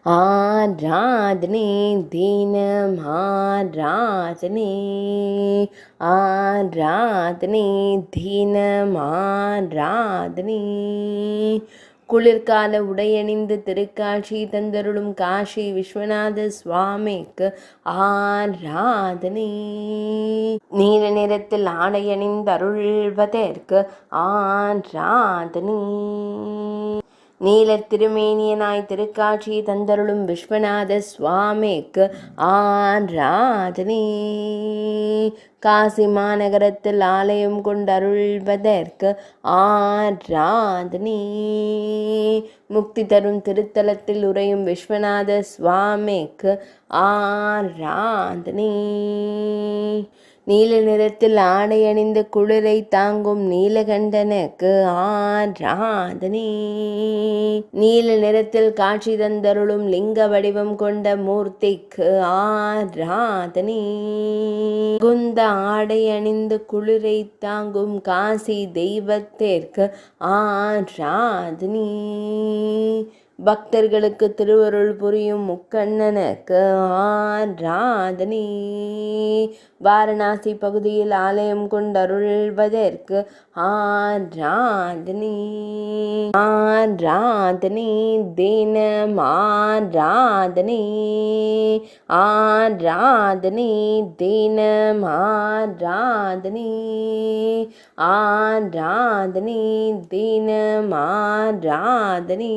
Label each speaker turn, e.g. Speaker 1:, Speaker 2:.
Speaker 1: ஆராதனை தினம் ஆராதனை, ஆராதனை தினம் ஆராதனை. குளிர்கால உடையணிந்து திருக்காட்சி தந்தருளும் காஷி விஸ்வநாத சுவாமிக்கு ஆராதனை. நீல நிறத்தில் ஆடையணிந்து அருள்வதற்கு ஆராதனை. நீல திருமேனியனாய் திருக்காட்சி தந்தருளும் விஸ்வநாத சுவாமிக்கு ஆராதனை. காசி மாநகரத்தில் ஆலயம் கொண்டருள்வதற்கு ஆராதனை. முக்தி தரும் திருத்தலத்தில் உறையும் விஸ்வநாத சுவாமிக்கு ஆராதனை. நீல நிறத்தில் ஆடை அணிந்த குளிரை தாங்கும் நீலகண்டனுக்கு ஆராதனை. நீல நிறத்தில் காட்சி தந்தருளும் லிங்க வடிவம் கொண்ட மூர்த்திக்கு ஆராதனை. குந்த ஆடை அணிந்து குளிரை தாங்கும் காசி தெய்வத்திற்கு ஆராதனை. பக்தர்களுக்கு திருவருள் புரியும் முக்கண்ணனுக்கு ஆராதனை. வாரணாசி பகுதியில் ஆலயம் கொண்டருள்வதற்கு ஆராதனை. ஆராதனை தினம் ஆராதனை, ஆராதனை தினம் ஆராதனை, ஆராதனை தினம் ஆராதனை.